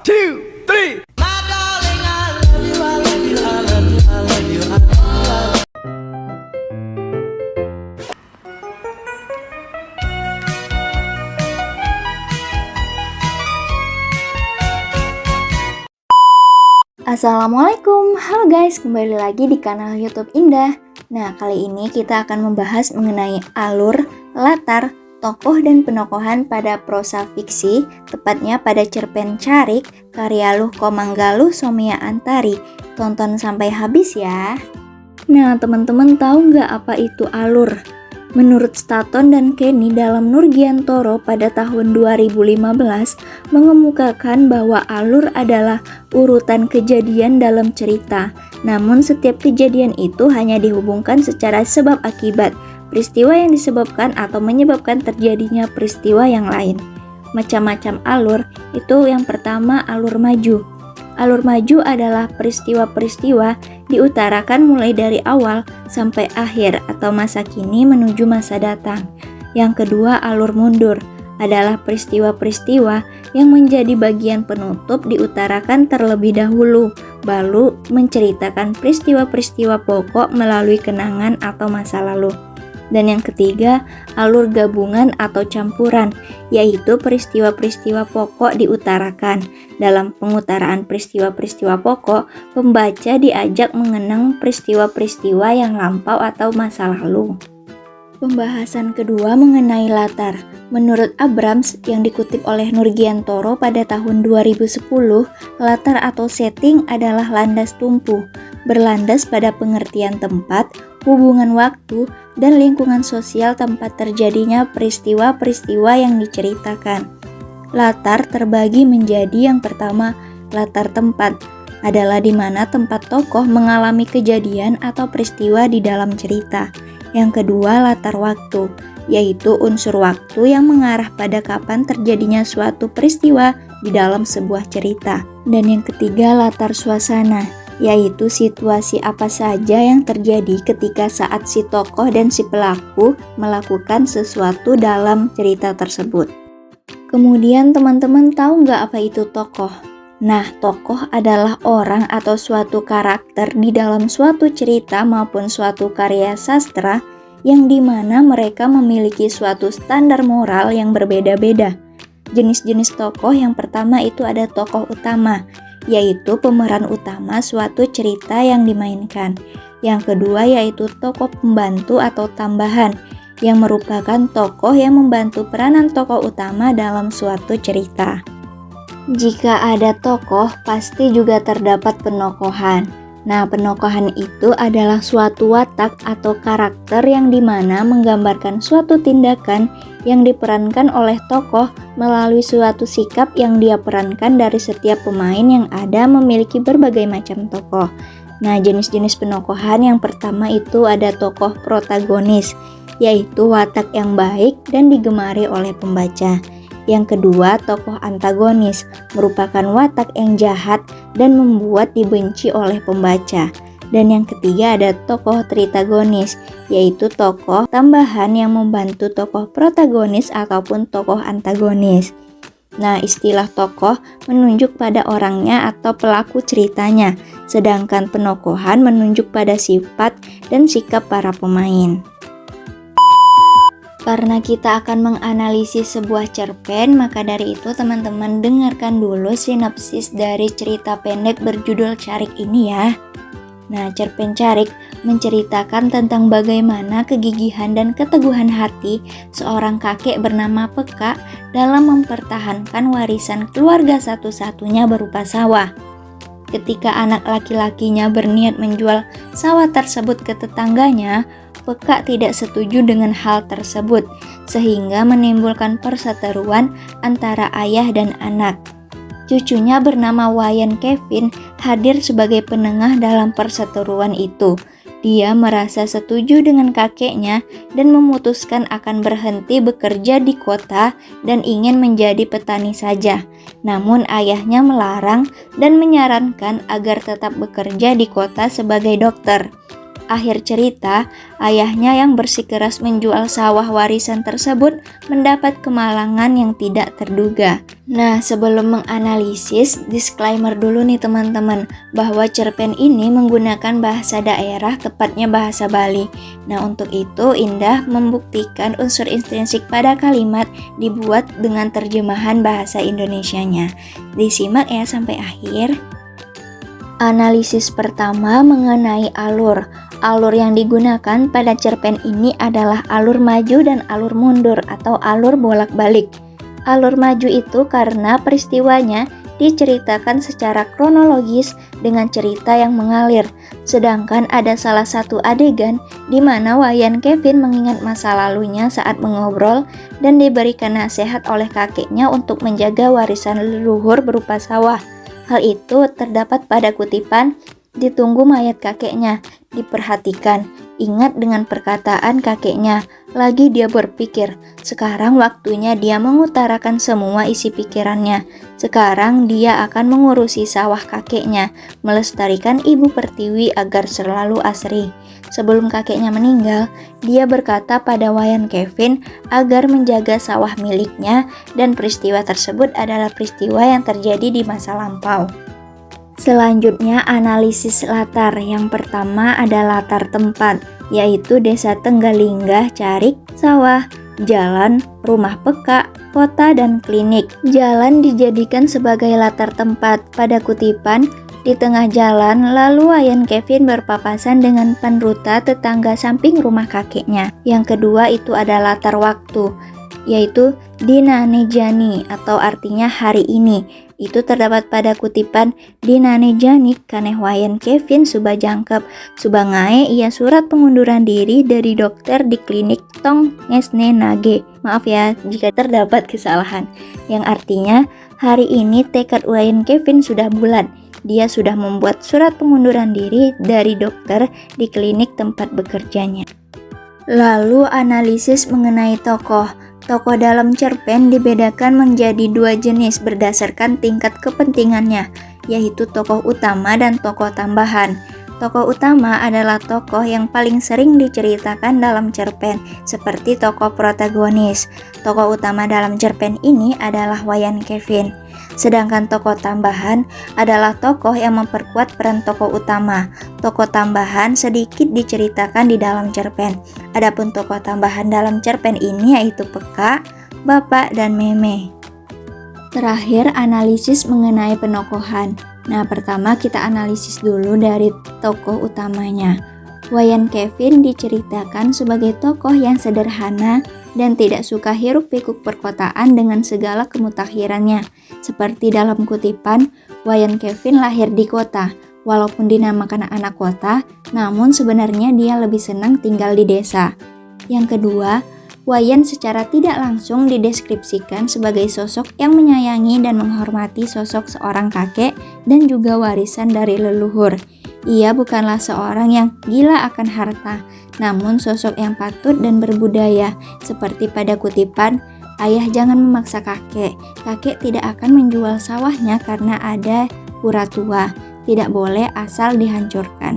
two, three. Assalamualaikum, halo guys, kembali lagi di kanal YouTube Indah. Nah, kali ini kita akan membahas mengenai alur, latar, tokoh dan penokohan pada prosa fiksi, tepatnya pada cerpen Carik, karya Luh Komanggaluh Somia Antari. Tonton sampai habis ya. Nah, teman-teman tahu nggak apa itu alur? Menurut Staton dan Kenny dalam Nurgiantoro pada tahun 2015 mengemukakan bahwa alur adalah urutan kejadian dalam cerita. Namun setiap kejadian itu hanya dihubungkan secara sebab akibat, peristiwa yang disebabkan atau menyebabkan terjadinya peristiwa yang lain. Macam-macam alur, itu yang pertama alur maju. Alur maju adalah peristiwa-peristiwa diutarakan mulai dari awal sampai akhir atau masa kini menuju masa datang. Yang kedua, alur mundur adalah peristiwa-peristiwa yang menjadi bagian penutup diutarakan terlebih dahulu, baru menceritakan peristiwa-peristiwa pokok melalui kenangan atau masa lalu. Dan yang ketiga, alur gabungan atau campuran, yaitu peristiwa-peristiwa pokok diutarakan. Dalam pengutaraan peristiwa-peristiwa pokok, pembaca diajak mengenang peristiwa-peristiwa yang lampau atau masa lalu. Pembahasan kedua mengenai latar. Menurut Abrams yang dikutip oleh Nurgiantoro pada tahun 2010, latar atau setting adalah landas tumpu, berlandas pada pengertian tempat, hubungan waktu, dan lingkungan sosial tempat terjadinya peristiwa-peristiwa yang diceritakan. Latar terbagi menjadi yang pertama, latar tempat, adalah di mana tempat tokoh mengalami kejadian atau peristiwa di dalam cerita. Yang kedua, latar waktu, yaitu unsur waktu yang mengarah pada kapan terjadinya suatu peristiwa di dalam sebuah cerita. Dan yang ketiga, latar suasana, yaitu situasi apa saja yang terjadi ketika saat si tokoh dan si pelaku melakukan sesuatu dalam cerita tersebut. Kemudian teman-teman tahu nggak apa itu tokoh? Nah, tokoh adalah orang atau suatu karakter di dalam suatu cerita maupun suatu karya sastra yang dimana mereka memiliki suatu standar moral yang berbeda-beda. Jenis-jenis tokoh yang pertama itu ada tokoh utama, yaitu pemeran utama suatu cerita yang dimainkan. Yang kedua yaitu tokoh pembantu atau tambahan, yang merupakan tokoh yang membantu peranan tokoh utama dalam suatu cerita. Jika ada tokoh, pasti juga terdapat penokohan. Nah, penokohan itu adalah suatu watak atau karakter yang dimana menggambarkan suatu tindakan yang diperankan oleh tokoh melalui suatu sikap yang dia perankan. Dari setiap pemain yang ada memiliki berbagai macam tokoh. Nah, jenis-jenis penokohan yang pertama itu ada tokoh protagonis, yaitu watak yang baik dan digemari oleh pembaca. Yang kedua, tokoh antagonis, merupakan watak yang jahat dan membuat dibenci oleh pembaca. Dan yang ketiga ada tokoh tritagonis, yaitu tokoh tambahan yang membantu tokoh protagonis ataupun tokoh antagonis. Nah, istilah tokoh menunjuk pada orangnya atau pelaku ceritanya, sedangkan penokohan menunjuk pada sifat dan sikap para pemain. Karena kita akan menganalisis sebuah cerpen, maka dari itu teman-teman dengarkan dulu sinopsis dari cerita pendek berjudul Carik ini ya. Nah, cerpen Carik menceritakan tentang bagaimana kegigihan dan keteguhan hati seorang kakek bernama Peka dalam mempertahankan warisan keluarga satu-satunya berupa sawah. Ketika anak laki-lakinya berniat menjual sawah tersebut ke tetangganya, Peka tidak setuju dengan hal tersebut, sehingga menimbulkan perseteruan antara ayah dan anak. Cucunya bernama Wayan Kevin hadir sebagai penengah dalam perseteruan itu. Dia merasa setuju dengan kakeknya dan memutuskan akan berhenti bekerja di kota dan ingin menjadi petani saja. Namun ayahnya melarang dan menyarankan agar tetap bekerja di kota sebagai dokter. akhir cerita, ayahnya yang bersikeras menjual sawah warisan tersebut mendapat kemalangan yang tidak terduga. Nah, sebelum menganalisis, disclaimer dulu nih teman-teman, bahwa cerpen ini menggunakan bahasa daerah, tepatnya bahasa Bali. Nah, untuk itu Indah membuktikan unsur intrinsik pada kalimat dibuat dengan terjemahan bahasa Indonesianya. Disimak ya sampai akhir. Analisis pertama mengenai alur. Alur yang digunakan pada cerpen ini adalah alur maju dan alur mundur atau alur bolak-balik. Alur maju itu karena peristiwanya diceritakan secara kronologis dengan cerita yang mengalir. Sedangkan ada salah satu adegan di mana Wayan Kevin mengingat masa lalunya saat mengobrol dan diberikan nasihat oleh kakeknya untuk menjaga warisan leluhur berupa sawah. Hal itu terdapat pada kutipan, "Ditunggu mayat kakeknya, diperhatikan, ingat dengan perkataan kakeknya." Lagi dia berpikir, sekarang waktunya dia mengutarakan semua isi pikirannya. Sekarang dia akan mengurusi sawah kakeknya, melestarikan Ibu Pertiwi agar selalu asri. Sebelum kakeknya meninggal, dia berkata pada Wayan Kevin agar menjaga sawah miliknya dan peristiwa tersebut adalah peristiwa yang terjadi di masa lampau. Selanjutnya analisis latar. Yang pertama ada latar tempat, yaitu Desa Tenggalinggah, Carik, sawah, jalan, rumah peka, kota, dan klinik. Jalan dijadikan sebagai latar tempat. Pada kutipan, di tengah jalan, lalu Wayan Kevin berpapasan dengan Panruta, tetangga samping rumah kakeknya. Yang kedua itu ada latar waktu, yaitu Dinane Jani atau artinya hari ini. Itu terdapat pada kutipan, Dinane Jani kaneh Wayan Kevin suba jangkep, suba ngae ia surat pengunduran diri dari dokter di klinik Tong Ngesne Nage. Maaf ya jika terdapat kesalahan. Yang artinya, hari ini tekad Wayan Kevin sudah bulat. Dia sudah membuat surat pengunduran diri dari dokter di klinik tempat bekerjanya. Lalu analisis mengenai tokoh. Tokoh dalam cerpen dibedakan menjadi dua jenis berdasarkan tingkat kepentingannya, yaitu tokoh utama dan tokoh tambahan. Tokoh utama adalah tokoh yang paling sering diceritakan dalam cerpen, seperti tokoh protagonis. Tokoh utama dalam cerpen ini adalah Wayan Kevin. Sedangkan tokoh tambahan adalah tokoh yang memperkuat peran tokoh utama. Tokoh tambahan sedikit diceritakan di dalam cerpen. Adapun tokoh tambahan dalam cerpen ini yaitu Peka, Bapak, dan Meme. Terakhir, analisis mengenai penokohan. Nah, pertama kita analisis dulu dari tokoh utamanya. Wayan Kevin diceritakan sebagai tokoh yang sederhana dan tidak suka hiruk-pikuk perkotaan dengan segala kemutakhirannya. Seperti dalam kutipan, Wayan Kevin lahir di kota. Walaupun dinamakan anak kota, namun sebenarnya dia lebih senang tinggal di desa. Yang kedua, Wayan secara tidak langsung dideskripsikan sebagai sosok yang menyayangi dan menghormati sosok seorang kakek dan juga warisan dari leluhur. Ia bukanlah seorang yang gila akan harta, namun sosok yang patut dan berbudaya, seperti pada kutipan, "Ayah jangan memaksa kakek, kakek tidak akan menjual sawahnya karena ada pura tua, tidak boleh asal dihancurkan."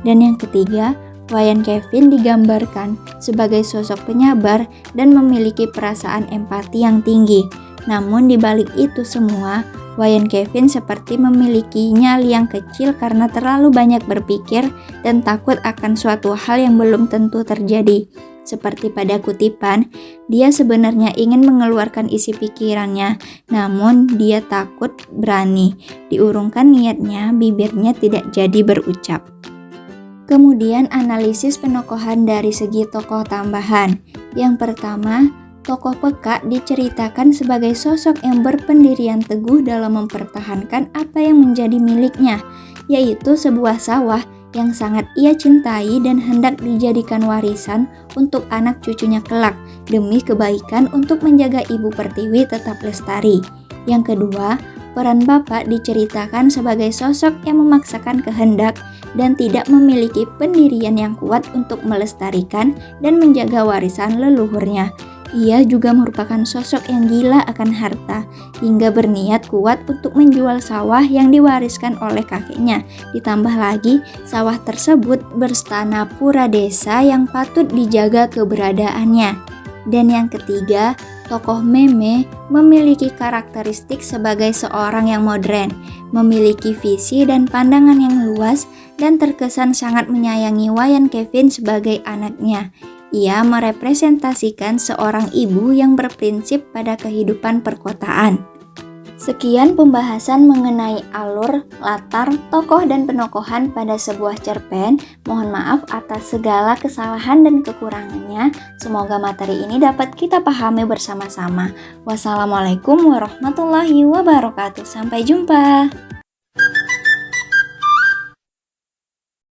Dan yang ketiga, Wayan Kevin digambarkan sebagai sosok penyabar dan memiliki perasaan empati yang tinggi. Namun di balik itu semua, Wayan Kevin seperti memiliki nyali yang kecil karena terlalu banyak berpikir dan takut akan suatu hal yang belum tentu terjadi. Seperti pada kutipan, dia sebenarnya ingin mengeluarkan isi pikirannya, namun dia takut berani. Diurungkan niatnya, bibirnya tidak jadi berucap. Kemudian analisis penokohan dari segi tokoh tambahan. Yang pertama, tokoh Peka diceritakan sebagai sosok yang berpendirian teguh dalam mempertahankan apa yang menjadi miliknya, yaitu sebuah sawah yang sangat ia cintai dan hendak dijadikan warisan untuk anak cucunya kelak, demi kebaikan untuk menjaga Ibu Pertiwi tetap lestari. Yang kedua, peran bapak diceritakan sebagai sosok yang memaksakan kehendak dan tidak memiliki pendirian yang kuat untuk melestarikan dan menjaga warisan leluhurnya. Ia juga merupakan sosok yang gila akan harta, hingga berniat kuat untuk menjual sawah yang diwariskan oleh kakeknya. Ditambah lagi, sawah tersebut berstana pura desa yang patut dijaga keberadaannya. Dan yang ketiga, tokoh Meme memiliki karakteristik sebagai seorang yang modern, memiliki visi dan pandangan yang luas, dan terkesan sangat menyayangi Wayan Kevin sebagai anaknya. Ia merepresentasikan seorang ibu yang berprinsip pada kehidupan perkotaan. Sekian pembahasan mengenai alur, latar, tokoh, dan penokohan pada sebuah cerpen. Mohon maaf atas segala kesalahan dan kekurangannya. Semoga materi ini dapat kita pahami bersama-sama. Wassalamualaikum warahmatullahi wabarakatuh. Sampai jumpa.